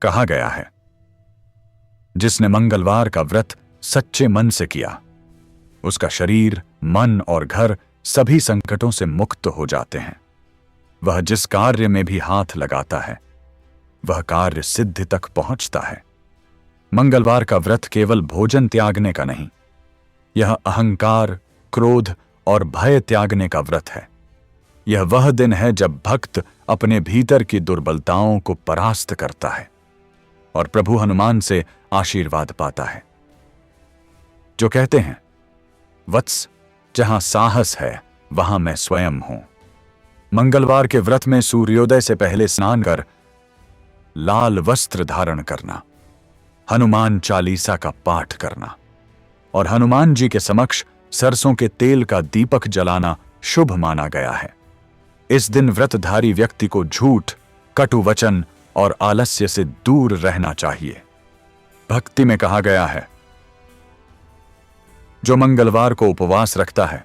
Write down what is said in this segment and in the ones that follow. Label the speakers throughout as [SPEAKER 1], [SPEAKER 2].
[SPEAKER 1] कहा गया है, जिसने मंगलवार का व्रत सच्चे मन से किया, उसका शरीर, मन और घर सभी संकटों से मुक्त हो जाते हैं। वह जिस कार्य में भी हाथ लगाता है, वह कार्य सिद्धि तक पहुंचता है। मंगलवार का व्रत केवल भोजन त्यागने का नहीं, यह अहंकार, क्रोध और भय त्यागने का व्रत है। यह वह दिन है जब भक्त अपने भीतर की दुर्बलताओं को परास्त करता है और प्रभु हनुमान से आशीर्वाद पाता है, जो कहते हैं, वत्स, जहां साहस है वहां मैं स्वयं हूं। मंगलवार के व्रत में सूर्योदय से पहले स्नान कर लाल वस्त्र धारण करना, हनुमान चालीसा का पाठ करना और हनुमान जी के समक्ष सरसों के तेल का दीपक जलाना शुभ माना गया है। इस दिन व्रतधारी व्यक्ति को झूठ, कटु वचन और आलस्य से दूर रहना चाहिए। भक्ति में कहा गया है, जो मंगलवार को उपवास रखता है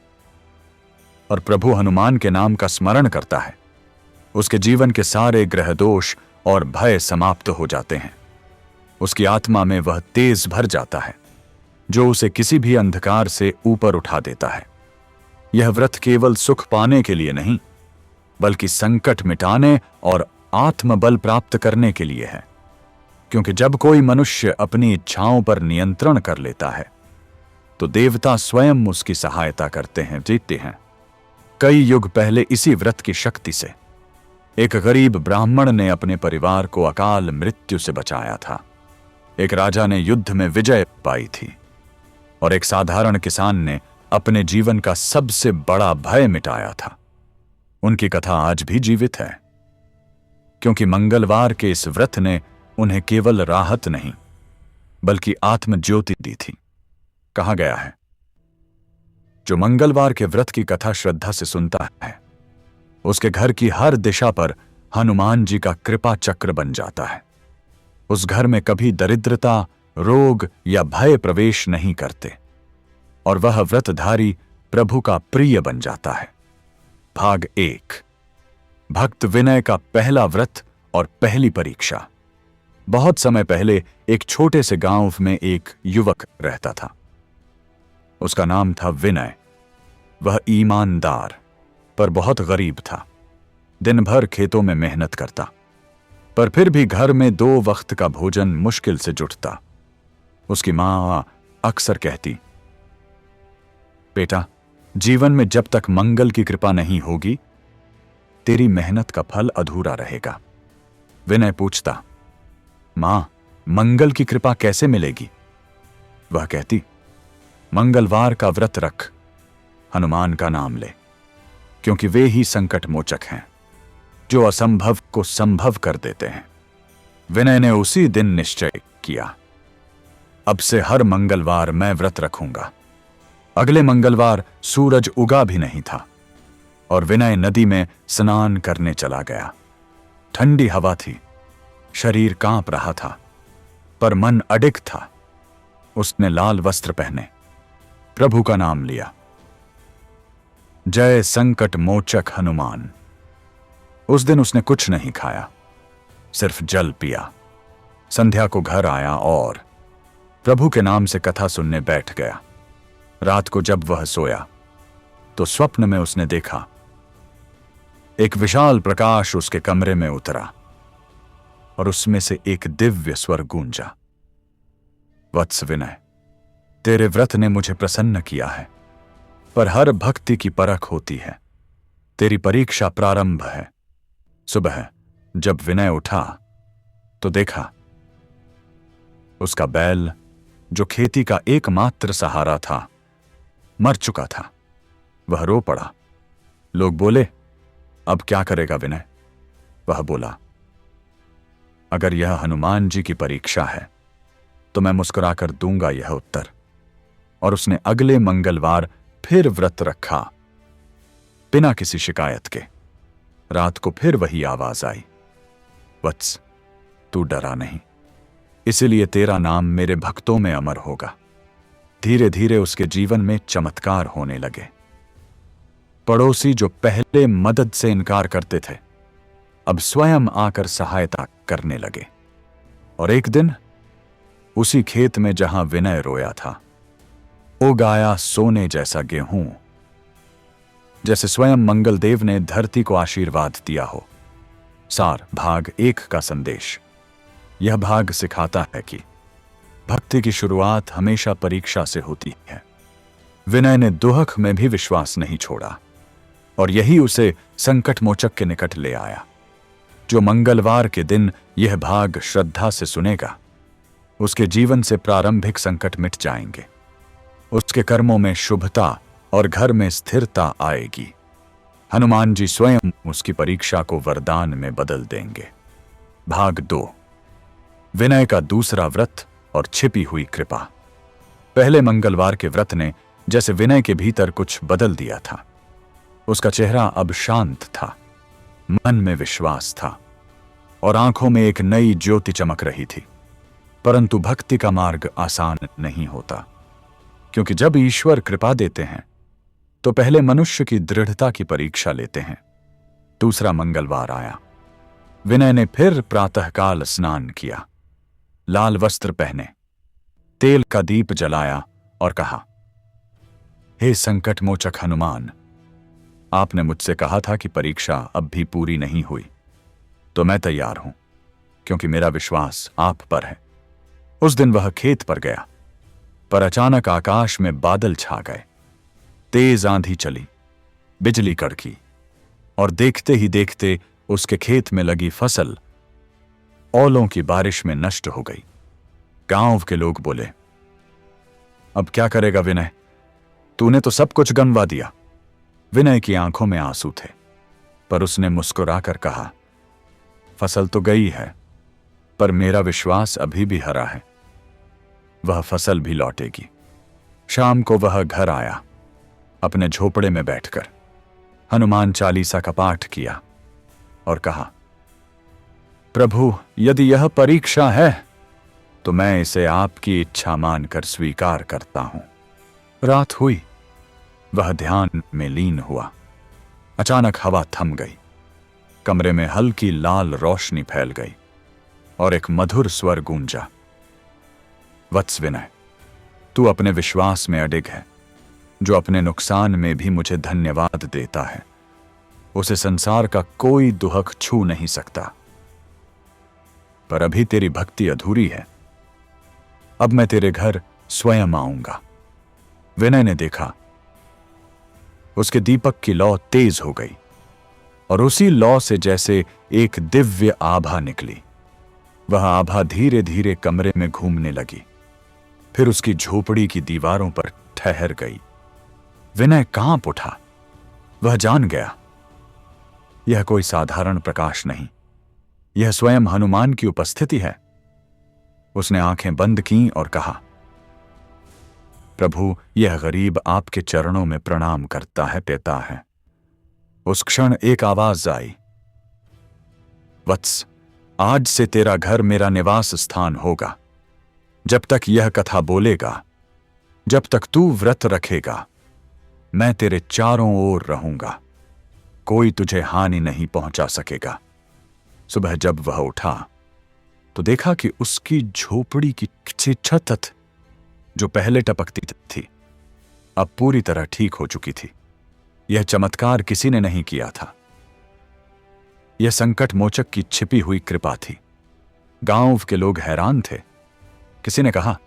[SPEAKER 1] और प्रभु हनुमान के नाम का स्मरण करता है, उसके जीवन के सारे ग्रह दोष और भय समाप्त हो जाते हैं। उसकी आत्मा में वह तेज भर जाता है जो उसे किसी भी अंधकार से ऊपर उठा देता है। यह व्रत केवल सुख पाने के लिए नहीं, बल्कि संकट मिटाने और आत्मबल प्राप्त करने के लिए है। क्योंकि जब कोई मनुष्य अपनी इच्छाओं पर नियंत्रण कर लेता है, तो देवता स्वयं उसकी सहायता करते हैं, जीतते हैं। कई युग पहले इसी व्रत की शक्ति से एक गरीब ब्राह्मण ने अपने परिवार को अकाल मृत्यु से बचाया था। एक राजा ने युद्ध में विजय पाई थी और एक साधारण किसान ने अपने जीवन का सबसे बड़ा भय मिटाया था। उनकी कथा आज भी जीवित है, क्योंकि मंगलवार के इस व्रत ने उन्हें केवल राहत नहीं, बल्कि आत्मज्योति दी थी। कहा गया है, जो मंगलवार के व्रत की कथा श्रद्धा से सुनता है, उसके घर की हर दिशा पर हनुमान जी का कृपा चक्र बन जाता है। उस घर में कभी दरिद्रता, रोग या भय प्रवेश नहीं करते और वह व्रतधारी प्रभु का प्रिय बन जाता है। भाग 1, भक्त विनय का पहला व्रत और पहली परीक्षा। बहुत समय पहले एक छोटे से गांव में एक युवक रहता था। उसका नाम था विनय। वह ईमानदार पर बहुत गरीब था। दिन भर खेतों में मेहनत करता, पर फिर भी घर में 2 वक्त का भोजन मुश्किल से जुटता। उसकी मां अक्सर कहती, बेटा, जीवन में जब तक मंगल की कृपा नहीं होगी, तेरी मेहनत का फल अधूरा रहेगा। विनय पूछता, मां, मंगल की कृपा कैसे मिलेगी? वह कहती, मंगलवार का व्रत रख, हनुमान का नाम ले, क्योंकि वे ही संकट मोचक हैं, जो असंभव को संभव कर देते हैं। विनय ने उसी दिन निश्चय किया, अब से हर मंगलवार मैं व्रत रखूंगा। अगले मंगलवार सूरज उगा भी नहीं था और विनय नदी में स्नान करने चला गया। ठंडी हवा थी, शरीर कांप रहा था, पर मन अडिग था। उसने लाल वस्त्र पहने, प्रभु का नाम लिया, जय संकट मोचक हनुमान। उस दिन उसने कुछ नहीं खाया, सिर्फ जल पिया। संध्या को घर आया और प्रभु के नाम से कथा सुनने बैठ गया। रात को जब वह सोया, तो स्वप्न में उसने देखा, एक विशाल प्रकाश उसके कमरे में उतरा और उसमें से एक दिव्य स्वर गूंजा, वत्स विनय, तेरे व्रत ने मुझे प्रसन्न किया है, पर हर भक्ति की परख होती है। तेरी परीक्षा प्रारंभ है। सुबह जब विनय उठा तो देखा, उसका बैल, जो खेती का एकमात्र सहारा था, मर चुका था। वह रो पड़ा। लोग बोले, अब क्या करेगा विनय? वह बोला, अगर यह हनुमान जी की परीक्षा है तो मैं मुस्कुराकर दूंगा यह उत्तर। और उसने अगले मंगलवार फिर व्रत रखा, बिना किसी शिकायत के। रात को फिर वही आवाज आई, वत्स, तू डरा नहीं, इसलिए तेरा नाम मेरे भक्तों में अमर होगा। धीरे धीरे उसके जीवन में चमत्कार होने लगे। पड़ोसी जो पहले मदद से इनकार करते थे, अब स्वयं आकर सहायता करने लगे। और एक दिन उसी खेत में जहां विनय रोया था, उगाया सोने जैसा गेहूं, जैसे स्वयं मंगलदेव ने धरती को आशीर्वाद दिया हो। सार भाग 1 का संदेश। यह भाग सिखाता है कि भक्ति की शुरुआत हमेशा परीक्षा से होती है। विनय ने दुहक में भी विश्वास नहीं छोड़ा और यही उसे संकट मोचक के निकट ले आया। जो मंगलवार के दिन यह भाग श्रद्धा से सुनेगा, उसके जीवन से प्रारंभिक संकट मिट जाएंगे, उसके कर्मों में शुभता और घर में स्थिरता आएगी। हनुमान जी स्वयं उसकी परीक्षा को वरदान में बदल देंगे। भाग 2, विनय का दूसरा व्रत और छिपी हुई कृपा। पहले मंगलवार के व्रत ने जैसे विनय के भीतर कुछ बदल दिया था। उसका चेहरा अब शांत था, मन में विश्वास था और आंखों में एक नई ज्योति चमक रही थी। परंतु भक्ति का मार्ग आसान नहीं होता, क्योंकि जब ईश्वर कृपा देते हैं तो पहले मनुष्य की दृढ़ता की परीक्षा लेते हैं। दूसरा मंगलवार आया। विनय ने फिर प्रातःकाल स्नान किया, लाल वस्त्र पहने, तेल का दीप जलाया और कहा, हे संकट मोचक हनुमान, आपने मुझसे कहा था कि परीक्षा अब भी पूरी नहीं हुई, तो मैं तैयार हूं, क्योंकि मेरा विश्वास आप पर है। उस दिन वह खेत पर गया, पर अचानक आकाश में बादल छा गए, तेज आंधी चली, बिजली कड़की और देखते ही देखते उसके खेत में लगी फसल ओलों की बारिश में नष्ट हो गई। गांव के लोग बोले, अब क्या करेगा विनय, तूने तो सब कुछ गंवा दिया। विनय की आंखों में आंसू थे, पर उसने मुस्कुराकर कहा, फसल तो गई है, पर मेरा विश्वास अभी भी हरा है, वह फसल भी लौटेगी। शाम को वह घर आया। अपने झोपड़े में बैठकर हनुमान चालीसा का पाठ किया और कहा, प्रभु, यदि यह परीक्षा है तो मैं इसे आपकी इच्छा मानकर स्वीकार करता हूं। रात हुई, वह ध्यान में लीन हुआ। अचानक हवा थम गई, कमरे में हल्की लाल रोशनी फैल गई और एक मधुर स्वर गूंजा, वत्स विनय, तू अपने विश्वास में अडिग है। जो अपने नुकसान में भी मुझे धन्यवाद देता है, उसे संसार का कोई दुहक छू नहीं सकता। पर अभी तेरी भक्ति अधूरी है, अब मैं तेरे घर स्वयं आऊंगा। विनय ने देखा, उसके दीपक की लौ तेज हो गई और उसी लौ से जैसे एक दिव्य आभा निकली। वह आभा धीरे धीरे कमरे में घूमने लगी, फिर उसकी झोपड़ी की दीवारों पर ठहर गई। विनय कांप उठा। वह जान गया, यह कोई साधारण प्रकाश नहीं, यह स्वयं हनुमान की उपस्थिति है। उसने आंखें बंद की और कहा, प्रभु, यह गरीब आपके चरणों में प्रणाम करता है, पिता है। उस क्षण एक आवाज आई, वत्स, आज से तेरा घर मेरा निवास स्थान होगा। जब तक यह कथा बोलेगा, जब तक तू व्रत रखेगा, मैं तेरे चारों ओर रहूंगा, कोई तुझे हानि नहीं पहुंचा सकेगा। सुबह जब वह उठा तो देखा कि उसकी झोपड़ी की छत जो पहले टपकती थी, अब पूरी तरह ठीक हो चुकी थी। यह चमत्कार किसी ने नहीं किया था, यह संकट मोचक की छिपी हुई कृपा थी। गांव के लोग हैरान थे। किसी ने कहा,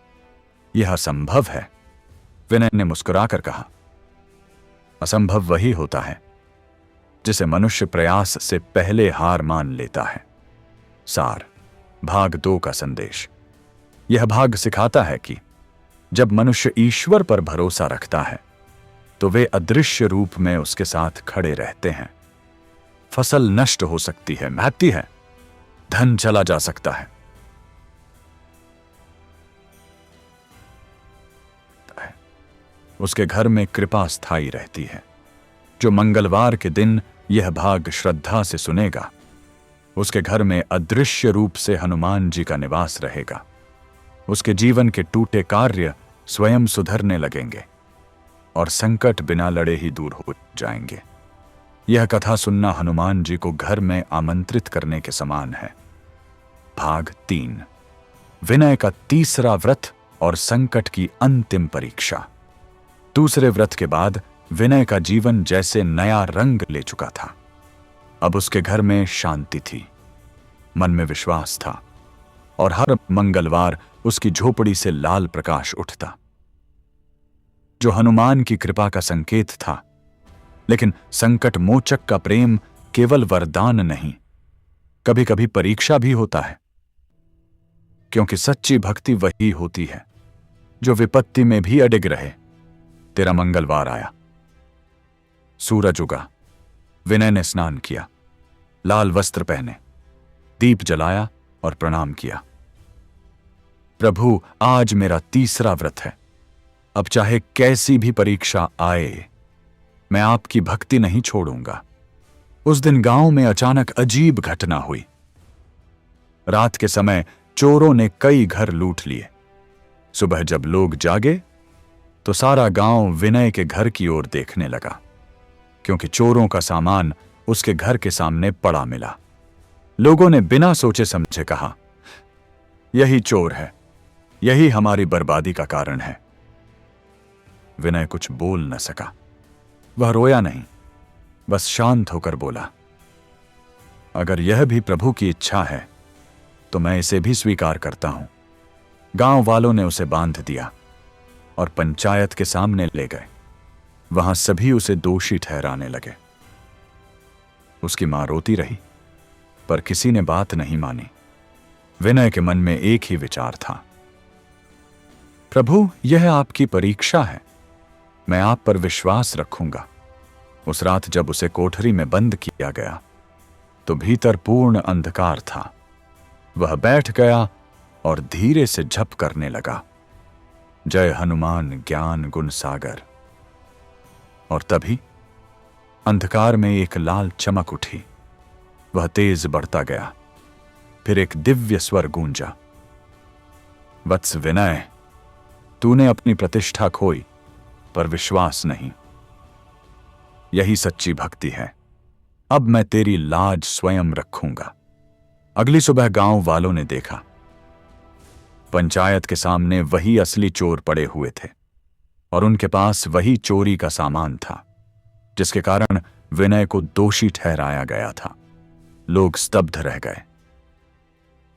[SPEAKER 1] यह असंभव है। विनय ने मुस्कुराकर कहा, असंभव वही होता है जिसे मनुष्य प्रयास से पहले हार मान लेता है। सार भाग 2 का संदेश। यह भाग सिखाता है कि जब मनुष्य ईश्वर पर भरोसा रखता है तो वे अदृश्य रूप में उसके साथ खड़े रहते हैं। फसल नष्ट हो सकती है, महती है, धन चला जा सकता है, उसके घर में कृपा स्थायी रहती है। जो मंगलवार के दिन यह भाग श्रद्धा से सुनेगा, उसके घर में अदृश्य रूप से हनुमान जी का निवास रहेगा। उसके जीवन के टूटे कार्य स्वयं सुधरने लगेंगे और संकट बिना लड़े ही दूर हो जाएंगे। यह कथा सुनना हनुमान जी को घर में आमंत्रित करने के समान है। भाग 3। विनय का तीसरा व्रत और संकट की अंतिम परीक्षा। दूसरे व्रत के बाद विनय का जीवन जैसे नया रंग ले चुका था। अब उसके घर में शांति थी, मन में विश्वास था और हर मंगलवार उसकी झोपड़ी से लाल प्रकाश उठता, जो हनुमान की कृपा का संकेत था। लेकिन संकट मोचक का प्रेम केवल वरदान नहीं, कभी कभी परीक्षा भी होता है, क्योंकि सच्ची भक्ति वही होती है जो विपत्ति में भी अडिग रहे। तेरा मंगलवार आया, सूरज उगा, विनय ने स्नान किया, लाल वस्त्र पहने, दीप जलाया और प्रणाम किया। प्रभु, आज मेरा तीसरा व्रत है। अब चाहे कैसी भी परीक्षा आए, मैं आपकी भक्ति नहीं छोड़ूंगा। उस दिन गांव में अचानक अजीब घटना हुई। रात के समय चोरों ने कई घर लूट लिए। सुबह जब लोग जागे तो सारा गांव विनय के घर की ओर देखने लगा, क्योंकि चोरों का सामान उसके घर के सामने पड़ा मिला। लोगों ने बिना सोचे समझे कहा, यही चोर है, यही हमारी बर्बादी का कारण है। विनय कुछ बोल न सका। वह रोया नहीं, बस शांत होकर बोला, अगर यह भी प्रभु की इच्छा है तो मैं इसे भी स्वीकार करता हूं। गांव वालों ने उसे बांध दिया और पंचायत के सामने ले गए। वहां सभी उसे दोषी ठहराने लगे। उसकी मां रोती रही, पर किसी ने बात नहीं मानी। विनय के मन में एक ही विचार था, प्रभु, यह आपकी परीक्षा है, मैं आप पर विश्वास रखूंगा। उस रात जब उसे कोठरी में बंद किया गया तो भीतर पूर्ण अंधकार था। वह बैठ गया और धीरे से जप करने लगा, जय हनुमान ज्ञान गुण सागर। और तभी अंधकार में एक लाल चमक उठी। वह तेज बढ़ता गया। फिर एक दिव्य स्वर गूंजा, वत्स विनय, तूने अपनी प्रतिष्ठा खोई, पर विश्वास नहीं। यही सच्ची भक्ति है। अब मैं तेरी लाज स्वयं रखूंगा। अगली सुबह गांव वालों ने देखा, पंचायत के सामने वही असली चोर पड़े हुए थे और उनके पास वही चोरी का सामान था, जिसके कारण विनय को दोषी ठहराया गया था। लोग स्तब्ध रह गए।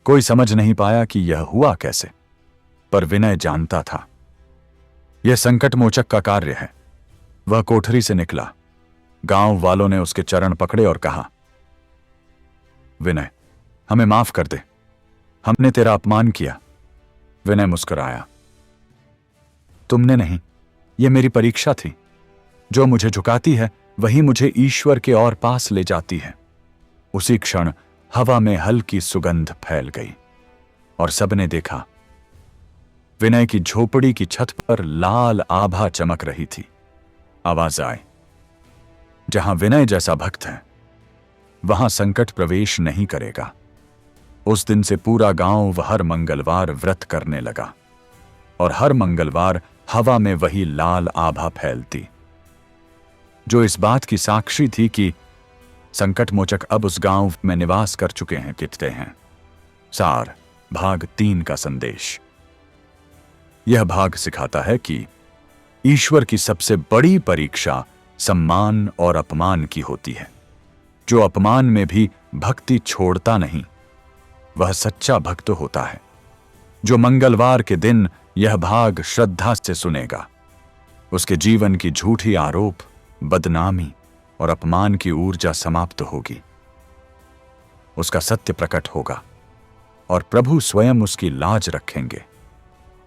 [SPEAKER 1] कोई समझ नहीं पाया कि यह हुआ कैसे, पर विनय जानता था, यह संकट मोचक का कार्य है। वह कोठरी से निकला। गांव वालों ने उसके चरण पकड़े और कहा, विनय, हमें माफ कर दे, हमने तेरा अपमान किया। विनय मुस्कुराया, तुमने नहीं, यह मेरी परीक्षा थी। जो मुझे झुकाती है वही मुझे ईश्वर के और पास ले जाती है। उसी क्षण हवा में हल्की सुगंध फैल गई और सबने देखा, विनय की झोपड़ी की छत पर लाल आभा चमक रही थी। आवाज आई, जहां विनय जैसा भक्त है वहां संकट प्रवेश नहीं करेगा। उस दिन से पूरा गांव हर मंगलवार व्रत करने लगा और हर मंगलवार हवा में वही लाल आभा फैलती, जो इस बात की साक्षी थी कि संकट मोचक अब उस गांव में निवास कर चुके हैं। कितने हैं। सार भाग 3 का संदेश। यह भाग सिखाता है कि ईश्वर की सबसे बड़ी परीक्षा सम्मान और अपमान की होती है। जो अपमान में भी भक्ति छोड़ता नहीं, वह सच्चा भक्त होता है। जो मंगलवार के दिन यह भाग श्रद्धा से सुनेगा, उसके जीवन की झूठी आरोप, बदनामी और अपमान की ऊर्जा समाप्त होगी। उसका सत्य प्रकट होगा और प्रभु स्वयं उसकी लाज रखेंगे।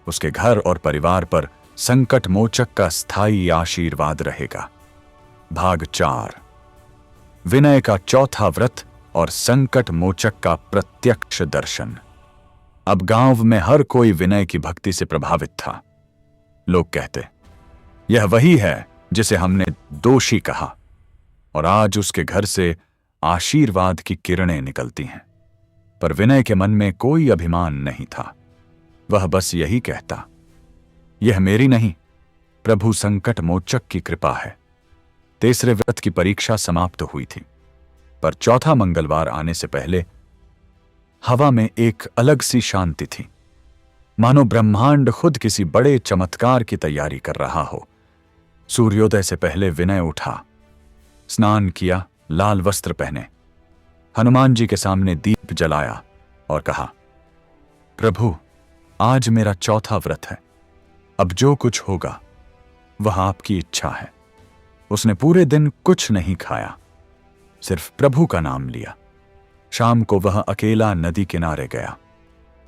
[SPEAKER 1] उसके घर और परिवार पर संकट मोचक का स्थायी आशीर्वाद रहेगा। भाग 4, विनय का चौथा व्रत और संकट मोचक का प्रत्यक्ष दर्शन। अब गांव में हर कोई विनय की भक्ति से प्रभावित था। लोग कहते, यह वही है जिसे हमने दोषी कहा, और आज उसके घर से आशीर्वाद की किरणें निकलती हैं। पर विनय के मन में कोई अभिमान नहीं था। वह बस यही कहता, यह मेरी नहीं, प्रभु संकट मोचक की कृपा है। तीसरे व्रत की परीक्षा समाप्त हुई थी, पर चौथा मंगलवार आने से पहले हवा में एक अलग सी शांति थी। मानो ब्रह्मांड खुद किसी बड़े चमत्कार की तैयारी कर रहा हो। सूर्योदय से पहले विनय उठा, स्नान किया, लाल वस्त्र पहने, हनुमान जी के सामने दीप जलाया और कहा, प्रभु, आज मेरा चौथा व्रत है। अब जो कुछ होगा वह आपकी इच्छा है। उसने पूरे दिन कुछ नहीं खाया, सिर्फ प्रभु का नाम लिया। शाम को वह अकेला नदी किनारे गया,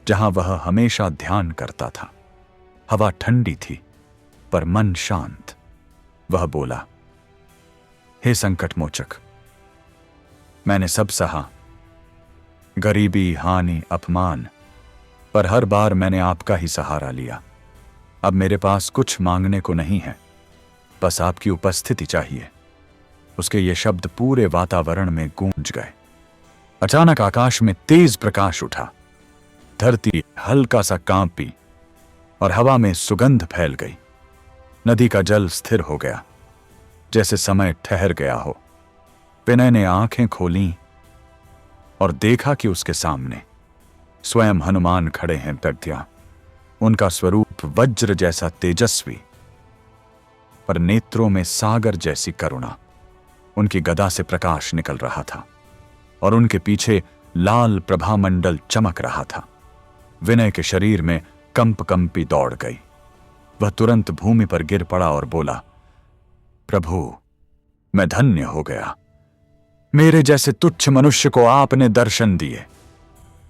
[SPEAKER 1] जहां वह हमेशा ध्यान करता था। हवा ठंडी थी पर मन शांत। वह बोला, हे संकट मोचक, मैंने सब सहा, गरीबी, हानि, अपमान, पर हर बार मैंने आपका ही सहारा लिया। अब मेरे पास कुछ मांगने को नहीं है, बस आपकी उपस्थिति चाहिए। उसके ये शब्द पूरे वातावरण में गूंज गए। अचानक आकाश में तेज प्रकाश उठा, धरती हल्का सा कांपी और हवा में सुगंध फैल गई। नदी का जल स्थिर हो गया, जैसे समय ठहर गया हो। विनय ने आंखें खोलीं और देखा कि उसके सामने स्वयं हनुमान खड़े हैं। प्रज्ञा, उनका स्वरूप वज्र जैसा तेजस्वी, पर नेत्रों में सागर जैसी करुणा। उनकी गदा से प्रकाश निकल रहा था और उनके पीछे लाल प्रभामंडल चमक रहा था। विनय के शरीर में कंपी दौड़ गई। वह तुरंत भूमि पर गिर पड़ा और बोला, प्रभु, मैं धन्य हो गया। मेरे जैसे तुच्छ मनुष्य को आपने दर्शन दिए।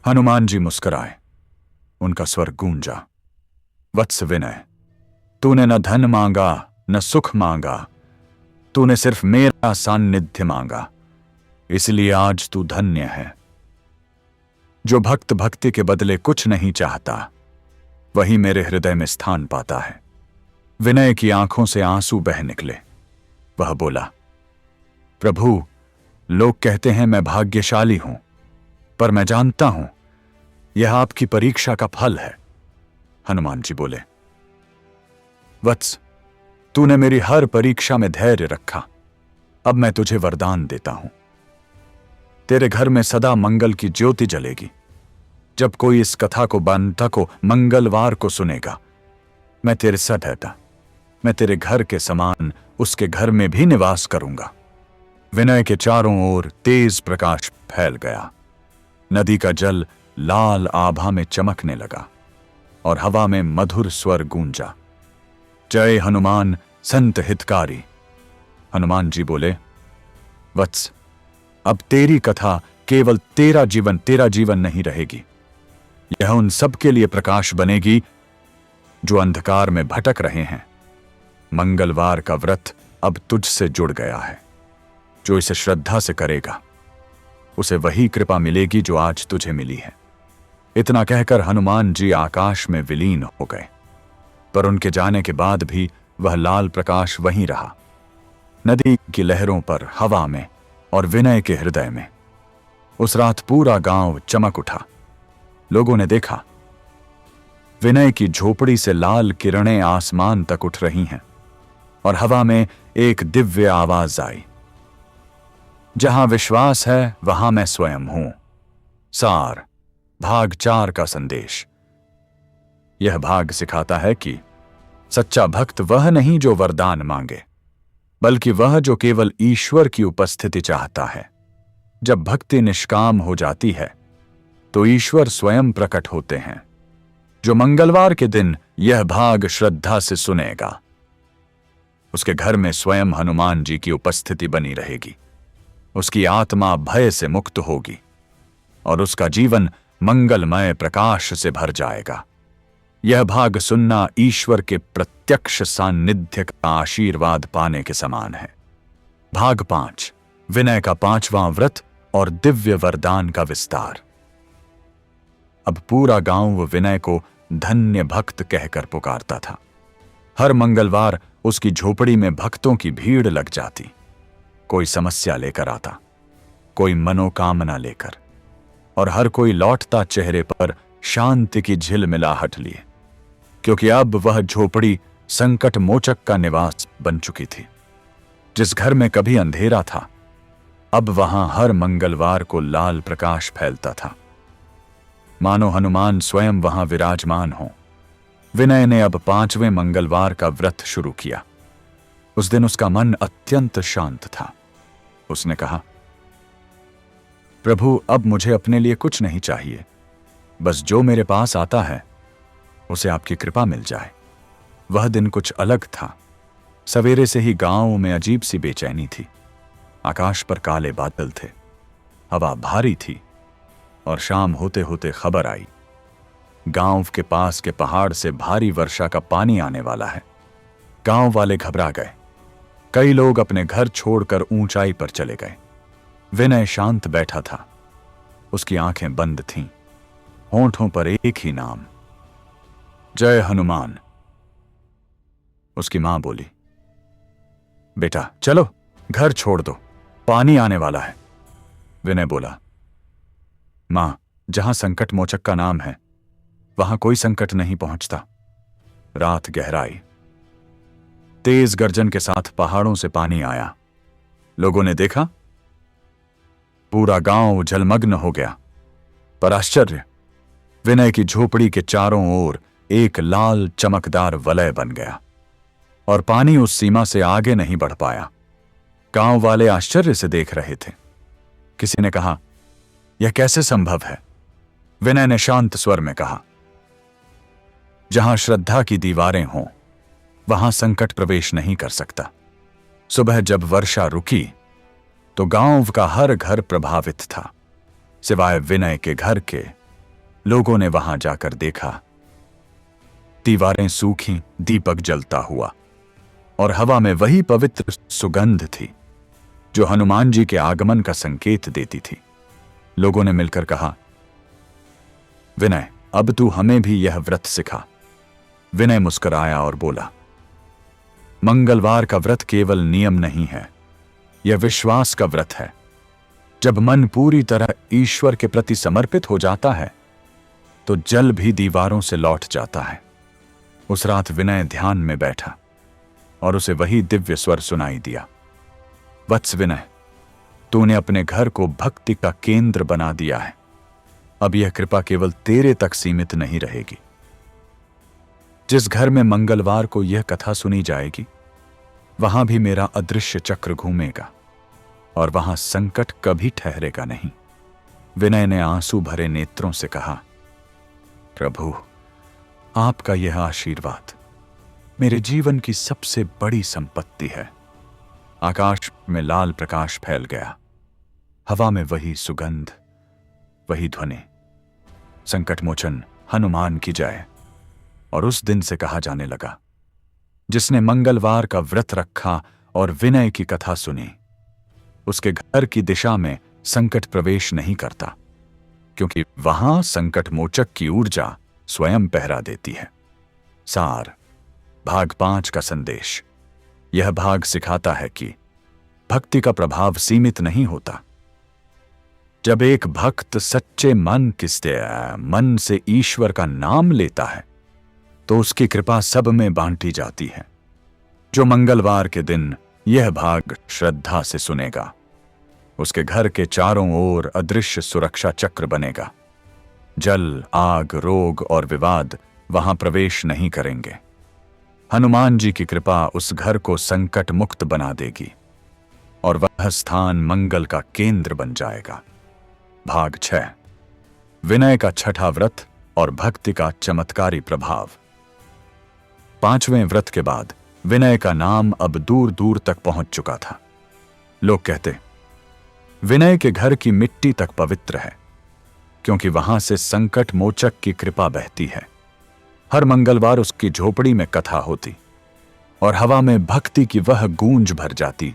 [SPEAKER 1] हनुमान जी मुस्कुराए। उनका स्वर गूंजा, वत्स विनय, तूने न धन मांगा न सुख मांगा, तूने सिर्फ मेरा सान्निध्य मांगा, इसलिए आज तू धन्य है। जो भक्त भक्ति के बदले कुछ नहीं चाहता, वही मेरे हृदय में स्थान पाता है। विनय की आंखों से आंसू बह निकले। वह बोला, प्रभु, लोग कहते हैं मैं भाग्यशाली हूं, पर मैं जानता हूं यह आपकी परीक्षा का फल है। हनुमान जी बोले, वत्स, तूने मेरी हर परीक्षा में धैर्य रखा। अब मैं तुझे वरदान देता हूं। तेरे घर में सदा मंगल की ज्योति जलेगी। जब कोई इस कथा को बनता को मंगलवार को सुनेगा, मैं तेरे साथ रहता। मैं तेरे घर के समान उसके घर में भी निवास करूंगा। विनय के चारों ओर तेज प्रकाश फैल गया। नदी का जल लाल आभा में चमकने लगा और हवा में मधुर स्वर गूंजा, जय हनुमान संत हितकारी। हनुमान जी बोले, वत्स, अब तेरी कथा केवल तेरा जीवन नहीं रहेगी। यह उन सब के लिए प्रकाश बनेगी जो अंधकार में भटक रहे हैं। मंगलवार का व्रत अब तुझसे जुड़ गया है। जो इसे श्रद्धा से करेगा, उसे वही कृपा मिलेगी जो आज तुझे मिली है। इतना कहकर हनुमान जी आकाश में विलीन हो गए, पर उनके जाने के बाद भी वह लाल प्रकाश वहीं रहा, नदी की लहरों पर, हवा में और विनय के हृदय में। उस रात पूरा गांव चमक उठा। लोगों ने देखा, विनय की झोपड़ी से लाल किरणें आसमान तक उठ रही हैं और हवा में एक दिव्य आवाज आई, जहां विश्वास है वहां मैं स्वयं हूं। सार, भाग 4 का संदेश। यह भाग सिखाता है कि सच्चा भक्त वह नहीं जो वरदान मांगे, बल्कि वह जो केवल ईश्वर की उपस्थिति चाहता है। जब भक्ति निष्काम हो जाती है तो ईश्वर स्वयं प्रकट होते हैं। जो मंगलवार के दिन यह भाग श्रद्धा से सुनेगा, उसके घर में स्वयं हनुमान जी की उपस्थिति बनी रहेगी। उसकी आत्मा भय से मुक्त होगी और उसका जीवन मंगलमय प्रकाश से भर जाएगा। यह भाग सुनना ईश्वर के प्रत्यक्ष सान्निध्य का आशीर्वाद पाने के समान है। भाग 5, विनय का 5वां व्रत और दिव्य वरदान का विस्तार। अब पूरा गांव विनय को धन्य भक्त कहकर पुकारता था। हर मंगलवार उसकी झोपड़ी में भक्तों की भीड़ लग जाती। कोई समस्या लेकर आता, कोई मनोकामना लेकर, और हर कोई लौटता चेहरे पर शांति की झिलमिलाहट लिए, क्योंकि अब वह झोपड़ी संकट मोचक का निवास बन चुकी थी। जिस घर में कभी अंधेरा था, अब वहां हर मंगलवार को लाल प्रकाश फैलता था, मानो हनुमान स्वयं वहां विराजमान हो। विनय ने अब 5वें मंगलवार का व्रत शुरू किया। उस दिन उसका मन अत्यंत शांत था। उसने कहा, प्रभु, अब मुझे अपने लिए कुछ नहीं चाहिए, बस जो मेरे पास आता है उसे आपकी कृपा मिल जाए। वह दिन कुछ अलग था। सवेरे से ही गांव में अजीब सी बेचैनी थी। आकाश पर काले बादल थे, हवा भारी थी और शाम होते होते खबर आई, गांव के पास के पहाड़ से भारी वर्षा का पानी आने वाला है। गांव वाले घबरा गए। कई लोग अपने घर छोड़कर ऊंचाई पर चले गए। विनय शांत बैठा था। उसकी आंखें बंद थीं, होंठों पर एक ही नाम, जय हनुमान। उसकी मां बोली, बेटा चलो, घर छोड़ दो, पानी आने वाला है। विनय बोला, मां, जहां संकट मोचक का नाम है वहां कोई संकट नहीं पहुंचता। रात गहराई। तेज गर्जन के साथ पहाड़ों से पानी आया। लोगों ने देखा, पूरा गांव जलमग्न हो गया। पर आश्चर्य, विनय की झोपड़ी के चारों ओर एक लाल चमकदार वलय बन गया और पानी उस सीमा से आगे नहीं बढ़ पाया। गांव वाले आश्चर्य से देख रहे थे। किसी ने कहा, यह कैसे संभव है? विनय ने शांत स्वर में कहा, जहां श्रद्धा की दीवारें हों वहां संकट प्रवेश नहीं कर सकता। सुबह जब वर्षा रुकी तो गांव का हर घर प्रभावित था, सिवाय विनय के घर के। लोगों ने वहां जाकर देखा, दीवारें सूखी, दीपक जलता हुआ और हवा में वही पवित्र सुगंध थी जो हनुमान जी के आगमन का संकेत देती थी। लोगों ने मिलकर कहा, विनय, अब तू हमें भी यह व्रत सिखा। विनय मुस्कुराया और बोला, मंगलवार का व्रत केवल नियम नहीं है, यह विश्वास का व्रत है। जब मन पूरी तरह ईश्वर के प्रति समर्पित हो जाता है तो जल भी दीवारों से लौट जाता है। उस रात विनय ध्यान में बैठा और उसे वही दिव्य स्वर सुनाई दिया, वत्स विनय, तूने अपने घर को भक्ति का केंद्र बना दिया है। अब यह कृपा केवल तेरे तक सीमित नहीं रहेगी। जिस घर में मंगलवार को यह कथा सुनी जाएगी वहां भी मेरा अदृश्य चक्र घूमेगा और वहां संकट कभी ठहरेगा नहीं। विनय ने आंसू भरे नेत्रों से कहा, प्रभु, आपका यह आशीर्वाद मेरे जीवन की सबसे बड़ी संपत्ति है। आकाश में लाल प्रकाश फैल गया। हवा में वही सुगंध, वही ध्वनि, संकट मोचन हनुमान की जय। और उस दिन से कहा जाने लगा, जिसने मंगलवार का व्रत रखा और विनय की कथा सुनी, उसके घर की दिशा में संकट प्रवेश नहीं करता, क्योंकि वहां संकट मोचक की ऊर्जा स्वयं पहरा देती है। सार, भाग 5 का संदेश। यह भाग सिखाता है कि भक्ति का प्रभाव सीमित नहीं होता। जब एक भक्त सच्चे मन से ईश्वर का नाम लेता है तो उसकी कृपा सब में बांटी जाती है। जो मंगलवार के दिन यह भाग श्रद्धा से सुनेगा, उसके घर के चारों ओर अदृश्य सुरक्षा चक्र बनेगा। जल, आग, रोग और विवाद वहां प्रवेश नहीं करेंगे। हनुमान जी की कृपा उस घर को संकट मुक्त बना देगी और वह स्थान मंगल का केंद्र बन जाएगा। भाग 6, विनय का छठा व्रत और भक्ति का चमत्कारी प्रभाव। 5वें व्रत के बाद विनय का नाम अब दूर दूर तक पहुंच चुका था। लोग कहते, विनय के घर की मिट्टी तक पवित्र है, क्योंकि वहां से संकट मोचक की कृपा बहती है। हर मंगलवार उसकी झोपड़ी में कथा होती और हवा में भक्ति की वह गूंज भर जाती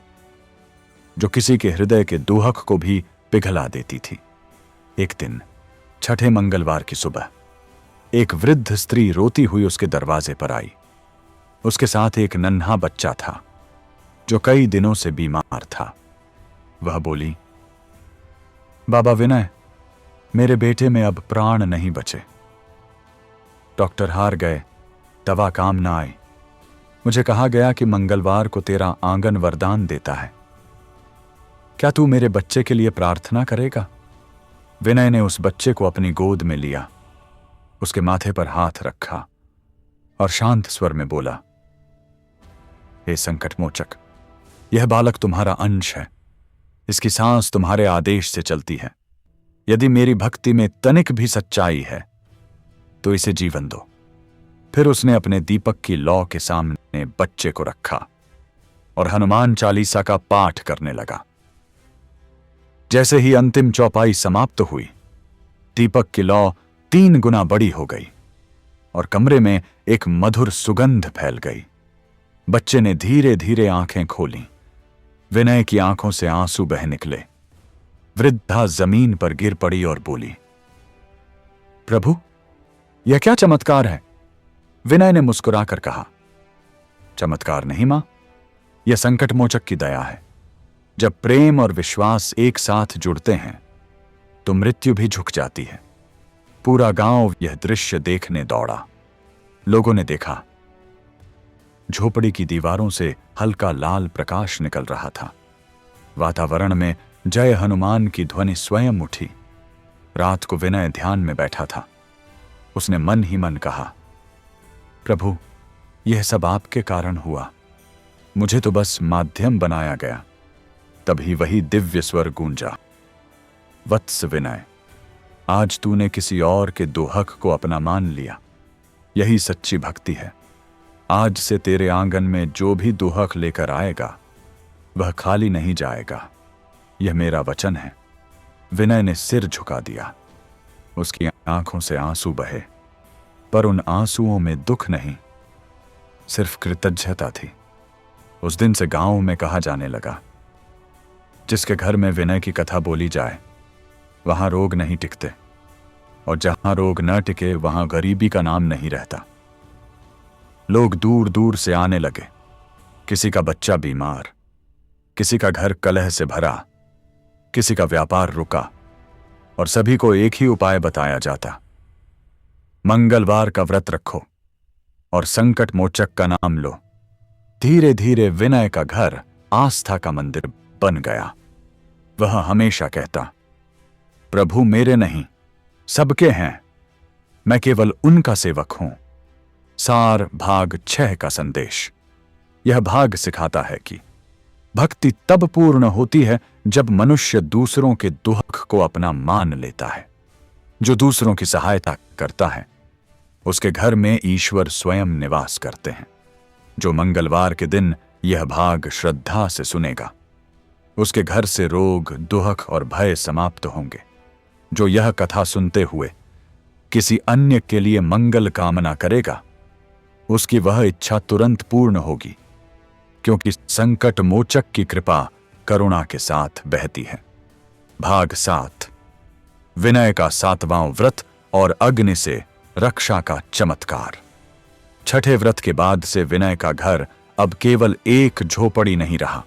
[SPEAKER 1] जो किसी के हृदय के दुहक को भी पिघला देती थी। एक दिन, छठे मंगलवार की सुबह, एक वृद्ध स्त्री रोती हुई उसके दरवाजे पर आई। उसके साथ एक नन्हा बच्चा था जो कई दिनों से बीमार था। वह बोली, बाबा विनय, मेरे बेटे में अब प्राण नहीं बचे। डॉक्टर हार गए, दवा काम ना आई। मुझे कहा गया कि मंगलवार को तेरा आंगन वरदान देता है। क्या तू मेरे बच्चे के लिए प्रार्थना करेगा? विनय ने उस बच्चे को अपनी गोद में लिया, उसके माथे पर हाथ रखा और शांत स्वर में बोला, हे संकटमोचक, यह बालक तुम्हारा अंश है। इसकी सांस तुम्हारे आदेश से चलती है। यदि मेरी भक्ति में तनिक भी सच्चाई है तो इसे जीवन दो। फिर उसने अपने दीपक की लौ के सामने बच्चे को रखा और हनुमान चालीसा का पाठ करने लगा। जैसे ही अंतिम चौपाई समाप्त हुई, दीपक की लौ 3 गुना बड़ी हो गई और कमरे में एक मधुर सुगंध फैल गई। बच्चे ने धीरे धीरे आंखें खोलीं। विनय की आंखों से आंसू बह निकले। वृद्धा जमीन पर गिर पड़ी और बोली, प्रभु, यह क्या चमत्कार है? विनय ने मुस्कुराकर कहा, चमत्कार नहीं मां, यह संकटमोचक की दया है। जब प्रेम और विश्वास एक साथ जुड़ते हैं तो मृत्यु भी झुक जाती है। पूरा गांव यह दृश्य देखने दौड़ा। लोगों ने देखा, झोपड़ी की दीवारों से हल्का लाल प्रकाश निकल रहा था। वातावरण में जय हनुमान की ध्वनि स्वयं उठी। रात को विनय ध्यान में बैठा था। उसने मन ही मन कहा, प्रभु, यह सब आपके कारण हुआ। मुझे तो बस माध्यम बनाया गया। तभी वही दिव्य स्वर गूंजा, वत्स विनय, आज तूने किसी और के दोहक को अपना मान लिया। यही सच्ची भक्ति है। आज से तेरे आंगन में जो भी दोहक लेकर आएगा वह खाली नहीं जाएगा। यह मेरा वचन है। विनय ने सिर झुका दिया। उसकी आंखों से आंसू बहे, पर उन आंसुओं में दुख नहीं, सिर्फ कृतज्ञता थी। उस दिन से गांव में कहा जाने लगा, जिसके घर में विनय की कथा बोली जाए वहां रोग नहीं टिकते, और जहां रोग न टिके वहां गरीबी का नाम नहीं रहता। लोग दूर दूर से आने लगे। किसी का बच्चा बीमार, किसी का घर कलह से भरा, किसी का व्यापार रुका, और सभी को एक ही उपाय बताया जाता, मंगलवार का व्रत रखो और संकट मोचक का नाम लो। धीरे धीरे विनय का घर आस्था का मंदिर बन गया। वह हमेशा कहता, प्रभु मेरे नहीं, सबके हैं, मैं केवल उनका सेवक हूं। सार भाग 6 का संदेश। यह भाग सिखाता है कि भक्ति तब पूर्ण होती है जब मनुष्य दूसरों के दुख को अपना मान लेता है। जो दूसरों की सहायता करता है उसके घर में ईश्वर स्वयं निवास करते हैं। जो मंगलवार के दिन यह भाग श्रद्धा से सुनेगा उसके घर से रोग, दुख और भय समाप्त होंगे। जो यह कथा सुनते हुए किसी अन्य के लिए मंगल कामना करेगा उसकी वह इच्छा तुरंत पूर्ण होगी, क्योंकि संकट मोचक की कृपा करुणा के साथ बहती है। भाग 7, विनय का 7वां व्रत और अग्नि से रक्षा का चमत्कार। छठे व्रत के बाद से विनय का घर अब केवल एक झोपड़ी नहीं रहा,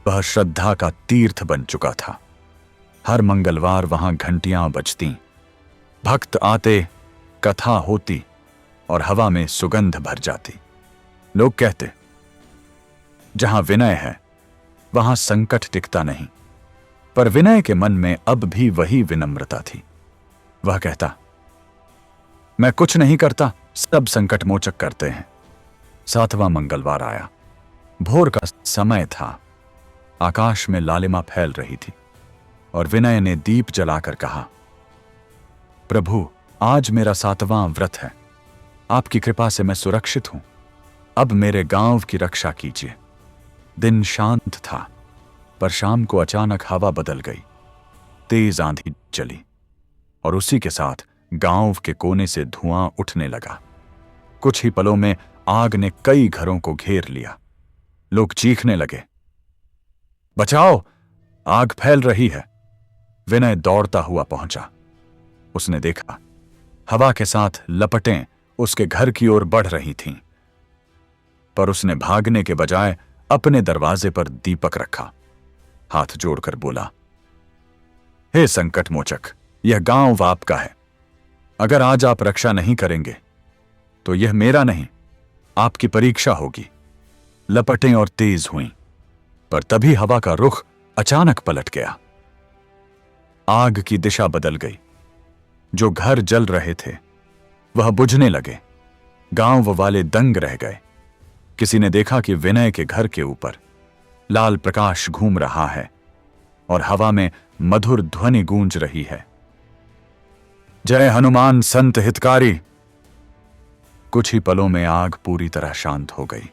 [SPEAKER 1] वह श्रद्धा का तीर्थ बन चुका था। हर मंगलवार वहां घंटियां बजती, भक्त आते, कथा होती और हवा में सुगंध भर जाती। लोग कहते, जहां विनय है वहां संकट टिकता नहीं। पर विनय के मन में अब भी वही विनम्रता थी। वह कहता, मैं कुछ नहीं करता, सब संकट मोचक करते हैं। 7वां मंगलवार आया। भोर का समय था। आकाश में लालिमा फैल रही थी और विनय ने दीप जलाकर कहा, प्रभु, आज मेरा 7वां व्रत है। आपकी कृपा से मैं सुरक्षित हूं। अब मेरे गांव की रक्षा कीजिए। दिन शांत था, पर शाम को अचानक हवा बदल गई। तेज आंधी चली और उसी के साथ गांव के कोने से धुआं उठने लगा। कुछ ही पलों में आग ने कई घरों को घेर लिया। लोग चीखने लगे, बचाओ, आग फैल रही है। विनय दौड़ता हुआ पहुंचा। उसने देखा, हवा के साथ लपटें उसके घर की ओर बढ़ रही थीं, पर उसने भागने के बजाय अपने दरवाजे पर दीपक रखा। हाथ जोड़कर बोला, हे संकट मोचक, यह गांव आपका है। अगर आज आप रक्षा नहीं करेंगे तो यह मेरा नहीं, आपकी परीक्षा होगी। लपटें और तेज हुईं, पर तभी हवा का रुख अचानक पलट गया। आग की दिशा बदल गई। जो घर जल रहे थे वह बुझने लगे। गांव वाले दंग रह गए। किसी ने देखा कि विनय के घर के ऊपर लाल प्रकाश घूम रहा है और हवा में मधुर ध्वनि गूंज रही है, जय हनुमान संत हितकारी। कुछ ही पलों में आग पूरी तरह शांत हो गई।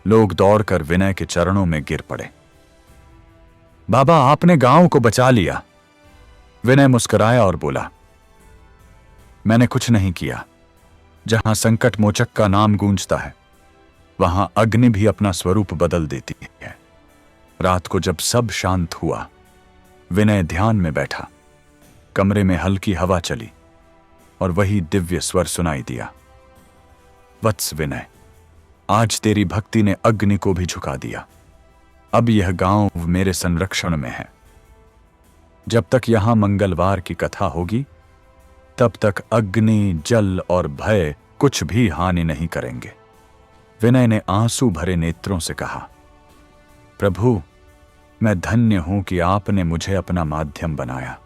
[SPEAKER 1] लोग दौड़कर विनय के चरणों में गिर पड़े। बाबा, आपने गांव को बचा लिया। विनय मुस्कुराया और बोला, मैंने कुछ नहीं किया। जहां संकट मोचक का नाम गूंजता है, वहां अग्नि भी अपना स्वरूप बदल देती है। रात को जब सब शांत हुआ, विनय ध्यान में बैठा। कमरे में हल्की हवा चली और वही दिव्य स्वर सुनाई दिया, वत्स विनय, आज तेरी भक्ति ने अग्नि को भी झुका दिया। अब यह गांव मेरे संरक्षण में है। जब तक यहां मंगलवार की कथा होगी, तब तक अग्नि, जल और भय कुछ भी हानि नहीं करेंगे। विनय ने आंसू भरे नेत्रों से कहा, प्रभु, मैं धन्य हूं कि आपने मुझे अपना माध्यम बनाया।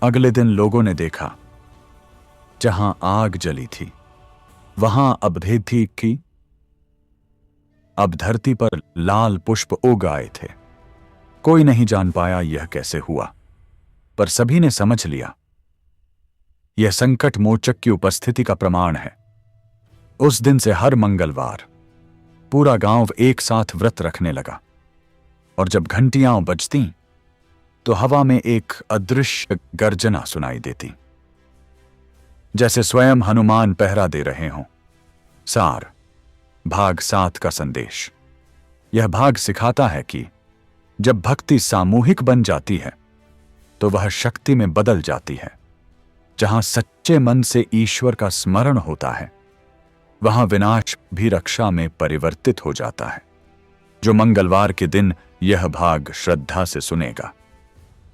[SPEAKER 1] अगले दिन लोगों ने देखा, जहां आग जली थी वहां अभेदी की अब धरती पर लाल पुष्प उग आए थे। कोई नहीं जान पाया यह कैसे हुआ, पर सभी ने समझ लिया, यह संकट मोचक की उपस्थिति का प्रमाण है। उस दिन से हर मंगलवार पूरा गांव एक साथ व्रत रखने लगा, और जब घंटियां बजती तो हवा में एक अदृश्य गर्जना सुनाई देती, जैसे स्वयं हनुमान पहरा दे रहे हों। सार भाग 7 का संदेश। यह भाग सिखाता है कि जब भक्ति सामूहिक बन जाती है तो वह शक्ति में बदल जाती है। जहां सच्चे मन से ईश्वर का स्मरण होता है, वहां विनाश भी रक्षा में परिवर्तित हो जाता है। जो मंगलवार के दिन यह भाग श्रद्धा से सुनेगा,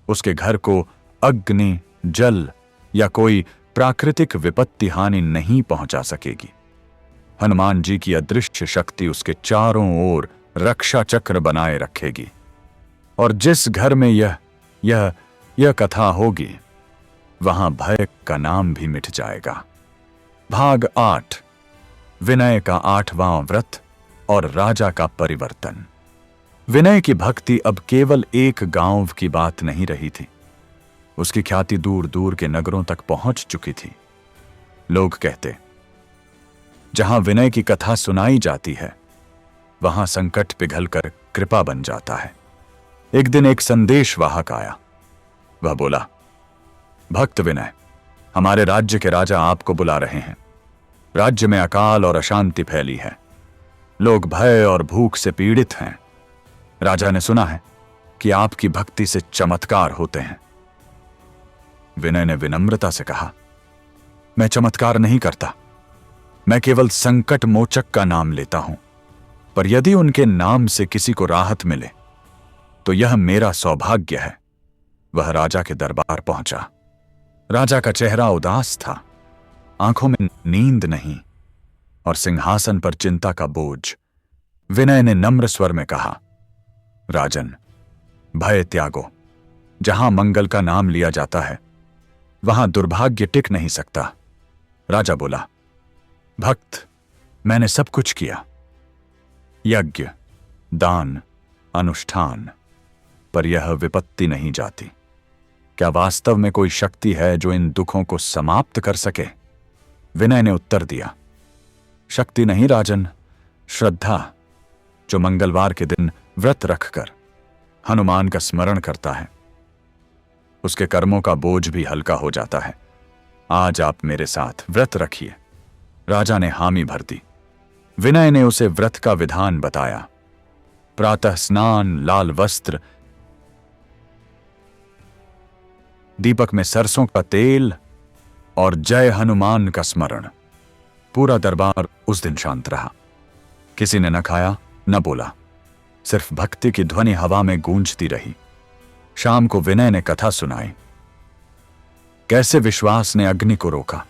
[SPEAKER 1] उसके घर को अग्नि, जल या कोई प्राकृतिक विपत्ति हानि नहीं पहुंचा सकेगी। हनुमान जी की अदृश्य शक्ति उसके चारों ओर रक्षा चक्र बनाए रखेगी, और जिस घर में यह कथा होगी, वहां भय का नाम भी मिट जाएगा। भाग 8, विनय का 8वां व्रत और राजा का परिवर्तन। विनय की भक्ति अब केवल एक गांव की बात नहीं रही थी। उसकी ख्याति दूर दूर के नगरों तक पहुंच चुकी थी। लोग कहते, जहां विनय की कथा सुनाई जाती है, वहां संकट पिघलकर कृपा बन जाता है। एक दिन एक संदेशवाहक आया। वह बोला, भक्त विनय, हमारे राज्य के राजा आपको बुला रहे हैं। राज्य में अकाल और अशांति फैली है। लोग भय और भूख से पीड़ित हैं। राजा ने सुना है कि आपकी भक्ति से चमत्कार होते हैं। विनय ने विनम्रता से कहा, मैं चमत्कार नहीं करता, मैं केवल संकट मोचक का नाम लेता हूं। पर यदि उनके नाम से किसी को राहत मिले तो यह मेरा सौभाग्य है। वह राजा के दरबार पहुंचा। राजा का चेहरा उदास था, आंखों में नींद नहीं और सिंहासन पर चिंता का बोझ। विनय ने नम्र स्वर में कहा, राजन, भय त्यागो। जहां मंगल का नाम लिया जाता है, वहां दुर्भाग्य टिक नहीं सकता। राजा बोला, भक्त, मैंने सब कुछ किया, यज्ञ, दान, अनुष्ठान, पर यह विपत्ति नहीं जाती। क्या वास्तव में कोई शक्ति है जो इन दुखों को समाप्त कर सके? विनय ने उत्तर दिया, शक्ति नहीं राजन, श्रद्धा। जो मंगलवार के दिन व्रत रखकर हनुमान का स्मरण करता है, उसके कर्मों का बोझ भी हल्का हो जाता है। आज आप मेरे साथ व्रत रखिए। राजा ने हामी भर दी। विनय ने उसे व्रत का विधान बताया। प्रातः स्नान, लाल वस्त्र, दीपक में सरसों का तेल और जय हनुमान का स्मरण। पूरा दरबार उस दिन शांत रहा। किसी ने न खाया न बोला, सिर्फ भक्ति की ध्वनि हवा में गूंजती रही। शाम को विनय ने कथा सुनाई, कैसे विश्वास ने अग्नि को रोका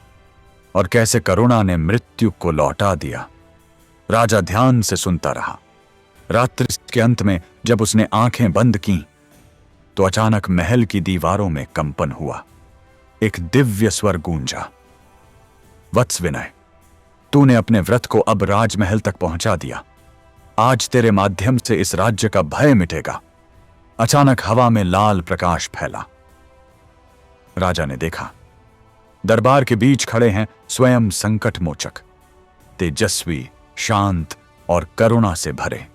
[SPEAKER 1] और कैसे करुणा ने मृत्यु को लौटा दिया। राजा ध्यान से सुनता रहा। रात्रि के अंत में जब उसने आंखें बंद की तो अचानक महल की दीवारों में कंपन हुआ। एक दिव्य स्वर गूंजा, वत्स विनय, तूने अपने व्रत को अब राजमहल तक पहुंचा दिया। आज तेरे माध्यम से इस राज्य का भय मिटेगा। अचानक हवा में लाल प्रकाश फैला। राजा ने देखा, दरबार के बीच खड़े हैं स्वयं संकट मोचक, तेजस्वी, शांत और करुणा से भरे।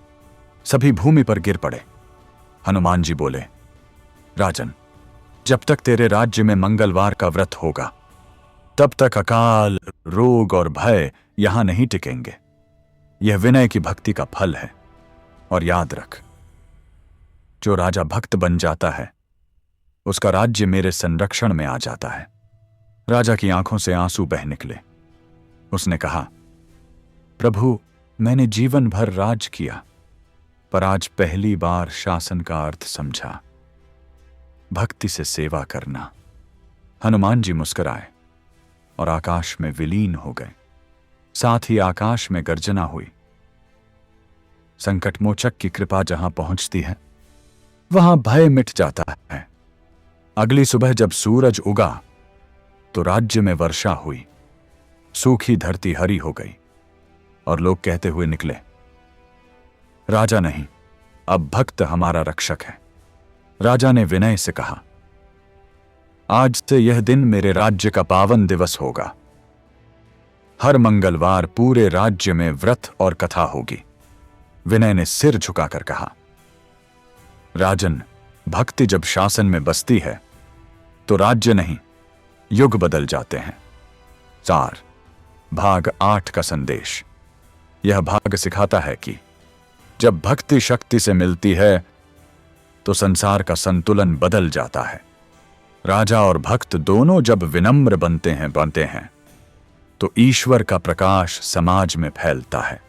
[SPEAKER 1] सभी भूमि पर गिर पड़े। हनुमान जी बोले, राजन, जब तक तेरे राज्य में मंगलवार का व्रत होगा, तब तक अकाल, रोग और भय यहां नहीं टिकेंगे। यह विनय की भक्ति का फल है। और याद रख, जो राजा भक्त बन जाता है, उसका राज्य मेरे संरक्षण में आ जाता है। राजा की आंखों से आंसू बह निकले। उसने कहा, प्रभु, मैंने जीवन भर राज किया, पर आज पहली बार शासन का अर्थ समझा, भक्ति से सेवा करना। हनुमान जी मुस्कुराए और आकाश में विलीन हो गए। साथ ही आकाश में गर्जना हुई। संकटमोचक की कृपा जहां पहुंचती है, वहां भय मिट जाता है। अगली सुबह जब सूरज उगा तो राज्य में वर्षा हुई। सूखी धरती हरी हो गई और लोग कहते हुए निकले, राजा नहीं, अब भक्त हमारा रक्षक है। राजा ने विनय से कहा, आज से यह दिन मेरे राज्य का पावन दिवस होगा। हर मंगलवार पूरे राज्य में व्रत और कथा होगी। विनय ने सिर झुकाकर कहा, राजन, भक्ति जब शासन में बसती है तो राज्य नहीं, युग बदल जाते हैं। सार, भाग 8 का संदेश। यह भाग सिखाता है कि जब भक्ति शक्ति से मिलती है तो संसार का संतुलन बदल जाता है। राजा और भक्त दोनों जब विनम्र बनते हैं तो ईश्वर का प्रकाश समाज में फैलता है।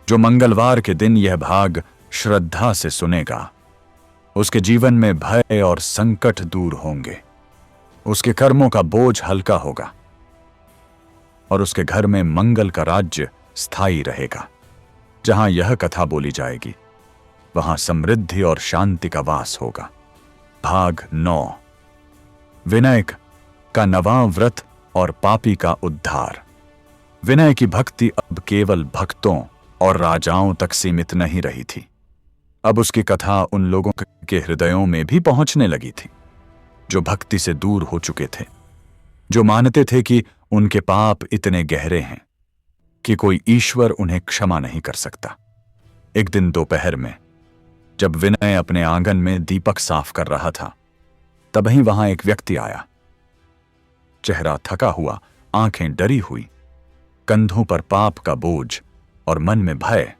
[SPEAKER 1] जो मंगलवार के दिन यह भाग श्रद्धा से सुनेगा, उसके जीवन में भय और संकट दूर होंगे। उसके कर्मों का बोझ हल्का होगा और उसके घर में मंगल का राज्य स्थायी रहेगा। जहां यह कथा बोली जाएगी, वहां समृद्धि और शांति का वास होगा। भाग 9, विनय का नवां व्रत और पापी का उद्धार। विनय की भक्ति अब केवल भक्तों और राजाओं तक सीमित नहीं रही थी। अब उसकी कथा उन लोगों के हृदयों में भी पहुंचने लगी थी जो भक्ति से दूर हो चुके थे, जो मानते थे कि उनके पाप इतने गहरे हैं कि कोई ईश्वर उन्हें क्षमा नहीं कर सकता। एक दिन दोपहर में जब विनय अपने आंगन में दीपक साफ कर रहा था, तभी वहां एक व्यक्ति आया। चेहरा थका हुआ, आंखें डरी हुई, कंधों पर पाप का बोझ और मन में भय।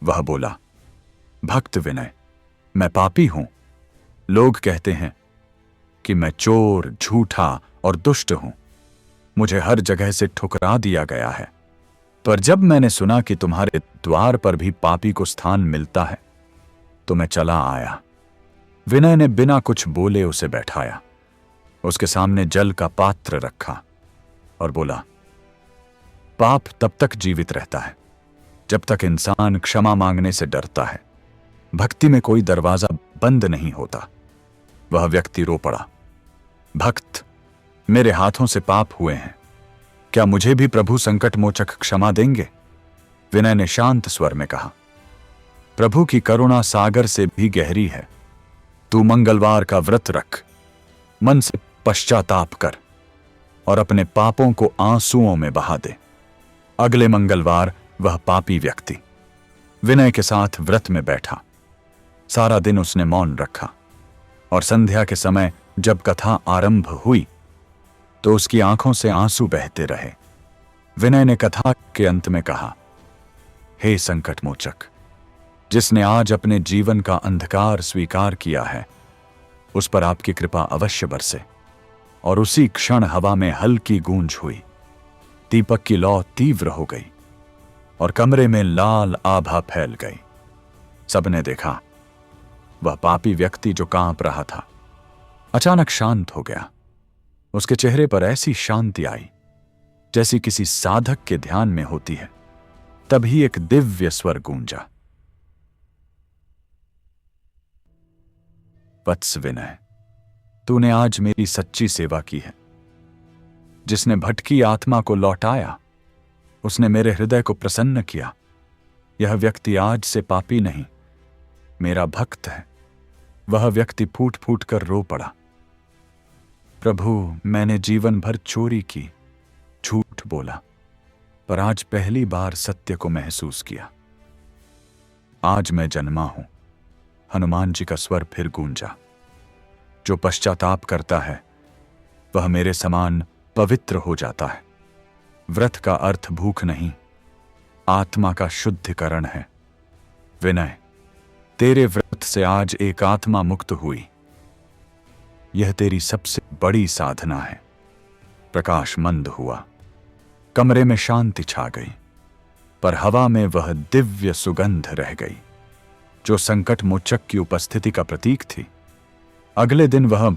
[SPEAKER 1] वह बोला, भक्त विनय, मैं पापी हूं। लोग कहते हैं कि मैं चोर, झूठा और दुष्ट हूं। मुझे हर जगह से ठुकरा दिया गया है, पर जब मैंने सुना कि तुम्हारे द्वार पर भी पापी को स्थान मिलता है तो मैं चला आया। विनय ने बिना कुछ बोले उसे बैठाया, उसके सामने जल का पात्र रखा और बोला, पाप तब तक जीवित रहता है जब तक इंसान क्षमा मांगने से डरता है। भक्ति में कोई दरवाजा बंद नहीं होता। वह व्यक्ति रो पड़ा, भक्त, मेरे हाथों से पाप हुए हैं, क्या मुझे भी प्रभु संकट मोचक क्षमा देंगे? विनय ने शांत स्वर में कहा, प्रभु की करुणा सागर से भी गहरी है। तू मंगलवार का व्रत रख, मन से पश्चाताप कर और अपने पापों को आंसुओं में बहा दे। अगले मंगलवार वह पापी व्यक्ति विनय के साथ व्रत में बैठा। सारा दिन उसने मौन रखा और संध्या के समय जब कथा आरंभ हुई तो उसकी आंखों से आंसू बहते रहे। विनय ने कथा के अंत में कहा, हे संकट मोचक, जिसने आज अपने जीवन का अंधकार स्वीकार किया है, उस पर आपकी कृपा अवश्य बरसे। और उसी क्षण हवा में हल्की गूंज हुई। दीपक की लौ तीव्र हो गई और कमरे में लाल आभा फैल गई। सबने देखा, वह पापी व्यक्ति जो कांप रहा था अचानक शांत हो गया। उसके चेहरे पर ऐसी शांति आई जैसी किसी साधक के ध्यान में होती है। तभी एक दिव्य स्वर गूंजा, वत्स विनय, तूने आज मेरी सच्ची सेवा की है। जिसने भटकी आत्मा को लौटाया, उसने मेरे हृदय को प्रसन्न किया। यह व्यक्ति आज से पापी नहीं, मेरा भक्त है। वह व्यक्ति फूट फूट कर रो पड़ा, प्रभु, मैंने जीवन भर चोरी की, झूठ बोला, पर आज पहली बार सत्य को महसूस किया। आज मैं जन्मा हूं। हनुमान जी का स्वर फिर गूंजा। जो पश्चाताप करता है वह मेरे समान पवित्र हो जाता है। व्रत का अर्थ भूख नहीं, आत्मा का शुद्धिकरण है। विनय, तेरे व्रत से आज एक आत्मा मुक्त हुई। यह तेरी सबसे बड़ी साधना है। प्रकाश मंद हुआ, कमरे में शांति छा गई, पर हवा में वह दिव्य सुगंध रह गई जो संकट मोचक की उपस्थिति का प्रतीक थी। अगले दिन वह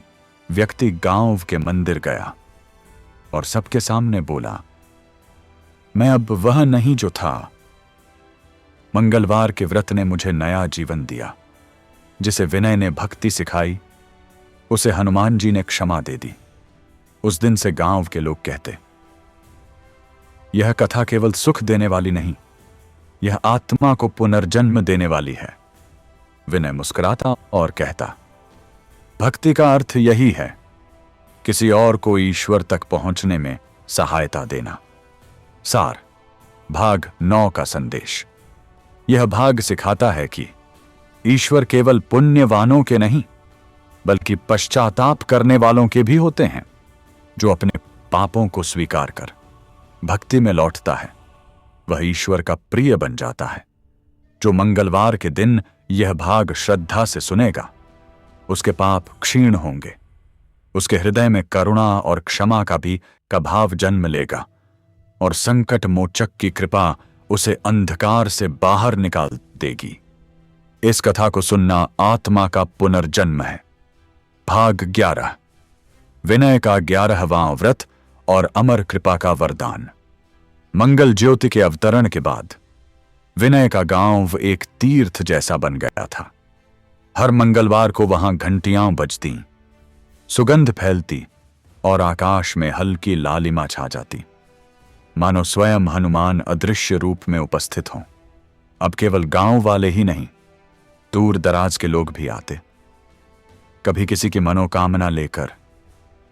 [SPEAKER 1] व्यक्ति गांव के मंदिर गया और सबके सामने बोला, मैं अब वह नहीं जो था। मंगलवार के व्रत ने मुझे नया जीवन दिया। जिसे विनय ने भक्ति सिखाई उसे हनुमान जी ने क्षमा दे दी। उस दिन से गांव के लोग कहते, यह कथा केवल सुख देने वाली नहीं, यह आत्मा को पुनर्जन्म देने वाली है। विनय मुस्कुराता और कहता, भक्ति का अर्थ यही है, किसी और को ईश्वर तक पहुंचने में सहायता देना। सार, भाग 9 का संदेश। यह भाग सिखाता है कि ईश्वर केवल पुण्यवानों के नहीं बल्कि पश्चाताप करने वालों के भी होते हैं। जो अपने पापों को स्वीकार कर भक्ति में लौटता है वह ईश्वर का प्रिय बन जाता है। जो मंगलवार के दिन यह भाग श्रद्धा से सुनेगा उसके पाप क्षीण होंगे। उसके हृदय में करुणा और क्षमा का भी भाव जन्म लेगा और संकट मोचक की कृपा उसे अंधकार से बाहर निकाल देगी। इस कथा को सुनना आत्मा का पुनर्जन्म है। भाग 11, विनय का 11वां व्रत और अमर कृपा का वरदान। मंगल ज्योति के अवतरण के बाद विनय का गांव एक तीर्थ जैसा बन गया था। हर मंगलवार को वहां घंटियां बजती, सुगंध फैलती और आकाश में हल्की लालिमा छा जाती, मानो स्वयं हनुमान अदृश्य रूप में उपस्थित हों। अब केवल गांव वाले ही नहीं, दूर दराज के लोग भी आते, कभी किसी की मनोकामना लेकर,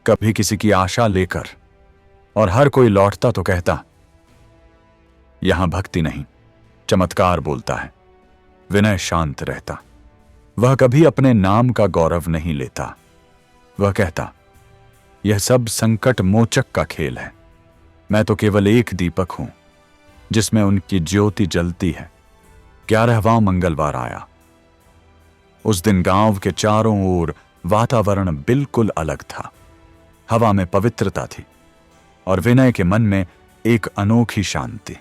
[SPEAKER 1] कभी किसी की आशा लेकर, और हर कोई लौटता तो कहता, यहां भक्ति नहीं चमत्कार बोलता है। विनय शांत रहता। वह कभी अपने नाम का गौरव नहीं लेता। वह कहता, यह सब संकट मोचक का खेल है। मैं तो केवल एक दीपक हूं जिसमें उनकी ज्योति जलती है। 11वां मंगलवार आया। उस दिन गांव के चारों ओर वातावरण बिल्कुल अलग था। हवा में पवित्रता थी और विनय के मन में एक अनोखी शांति।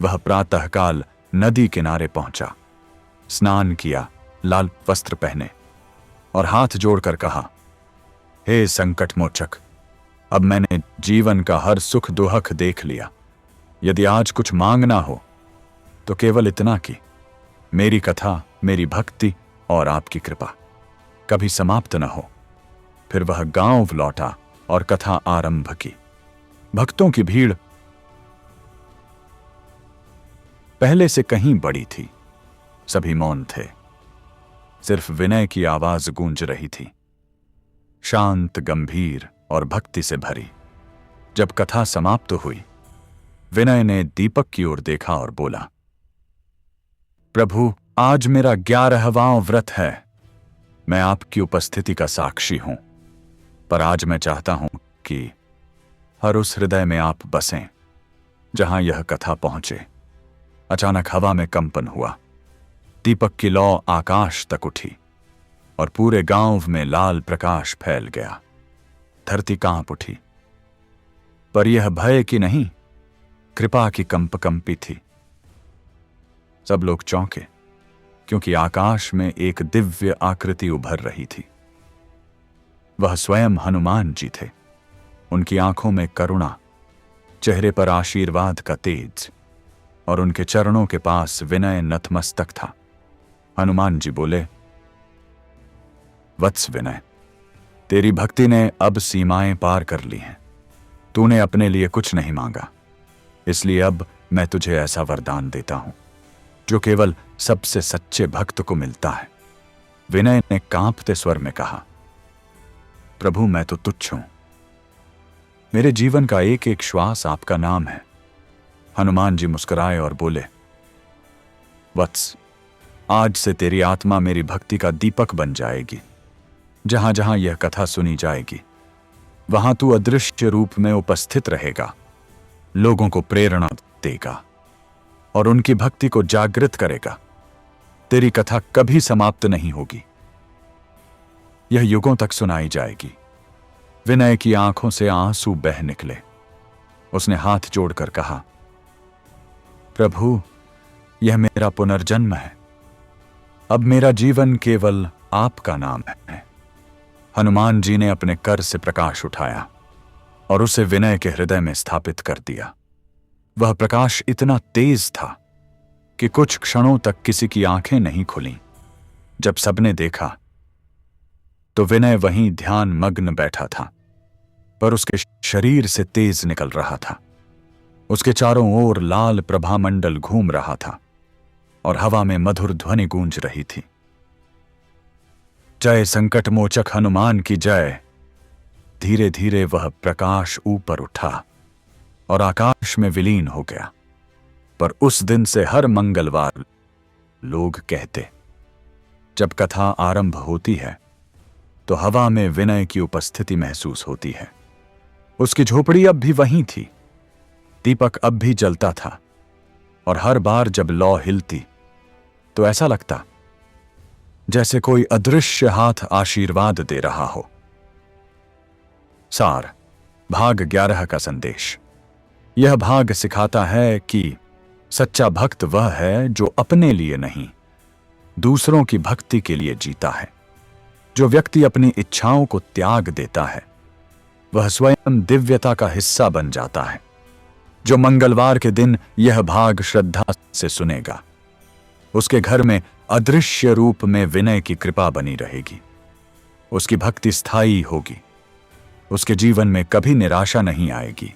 [SPEAKER 1] वह प्रातःकाल नदी किनारे पहुंचा, स्नान किया, लाल वस्त्र पहने और हाथ जोड़कर कहा, हे संकट मोचक, अब मैंने जीवन का हर सुख दुहक देख लिया। यदि आज कुछ मांगना हो तो केवल इतना कि मेरी कथा, मेरी भक्ति और आपकी कृपा कभी समाप्त न हो। फिर वह गांव लौटा और कथा आरंभ की। भक्तों की भीड़ पहले से कहीं बड़ी थी। सभी मौन थे। सिर्फ विनय की आवाज गूंज रही थी, शांत, गंभीर और भक्ति से भरी। जब कथा समाप्त हुई, विनय ने दीपक की ओर देखा और बोला, प्रभु, आज मेरा 11वां व्रत है। मैं आपकी उपस्थिति का साक्षी हूं, पर आज मैं चाहता हूं कि हर उस हृदय में आप बसें जहां यह कथा पहुंचे। अचानक हवा में कंपन हुआ। दीपक की लौ आकाश तक उठी और पूरे गांव में लाल प्रकाश फैल गया। धरती कांप उठी, पर यह भय की नहीं, कृपा की कंपी थी। सब लोग चौंके क्योंकि आकाश में एक दिव्य आकृति उभर रही थी। वह स्वयं हनुमान जी थे। उनकी आंखों में करुणा, चेहरे पर आशीर्वाद का तेज और उनके चरणों के पास विनय नतमस्तक था। हनुमान जी बोले, वत्स विनय, तेरी भक्ति ने अब सीमाएं पार कर ली हैं। तूने अपने लिए कुछ नहीं मांगा, इसलिए अब मैं तुझे ऐसा वरदान देता हूं जो केवल सबसे सच्चे भक्त को मिलता है। विनय ने कांपते स्वर में कहा, प्रभु मैं तो तुच्छ हूं, मेरे जीवन का एक एक श्वास आपका नाम है। हनुमान जी मुस्कुराए और बोले, वत्स, आज से तेरी आत्मा मेरी भक्ति का दीपक बन जाएगी। जहां जहां यह कथा सुनी जाएगी वहां तू अदृश्य रूप में उपस्थित रहेगा, लोगों को प्रेरणा देगा और उनकी भक्ति को जागृत करेगा। तेरी कथा कभी समाप्त नहीं होगी, यह युगों तक सुनाई जाएगी। विनय की आंखों से आंसू बह निकले। उसने हाथ जोड़कर कहा, प्रभु यह मेरा पुनर्जन्म है, अब मेरा जीवन केवल आपका नाम है। हनुमान जी ने अपने कर से प्रकाश उठाया और उसे विनय के हृदय में स्थापित कर दिया। वह प्रकाश इतना तेज था कि कुछ क्षणों तक किसी की आंखें नहीं खुलीं। जब सबने देखा तो विनय वहीं ध्यान मग्न बैठा था, पर उसके शरीर से तेज निकल रहा था। उसके चारों ओर लाल प्रभामंडल घूम रहा था और हवा में मधुर ध्वनि गूंज रही थी। जय संकट मोचक हनुमान की जय। धीरे धीरे वह प्रकाश ऊपर उठा और आकाश में विलीन हो गया। पर उस दिन से हर मंगलवार लोग कहते, जब कथा आरंभ होती है तो हवा में विनय की उपस्थिति महसूस होती है। उसकी झोपड़ी अब भी वहीं थी, दीपक अब भी जलता था और हर बार जब लौ हिलती तो ऐसा लगता जैसे कोई अदृश्य हाथ आशीर्वाद दे रहा हो। सार, भाग 11 का संदेश। यह भाग सिखाता है कि सच्चा भक्त वह है जो अपने लिए नहीं, दूसरों की भक्ति के लिए जीता है। जो व्यक्ति अपनी इच्छाओं को त्याग देता है वह स्वयं दिव्यता का हिस्सा बन जाता है। जो मंगलवार के दिन यह भाग श्रद्धा से सुनेगा उसके घर में अदृश्य रूप में विनय की कृपा बनी रहेगी। उसकी भक्ति स्थायी होगी, उसके जीवन में कभी निराशा नहीं आएगी।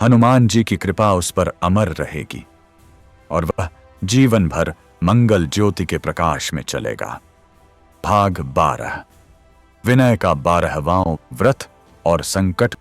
[SPEAKER 1] हनुमान जी की कृपा उस पर अमर रहेगी और वह जीवन भर मंगल ज्योति के प्रकाश में चलेगा। भाग 12, विनय का 12वां व्रत और संकट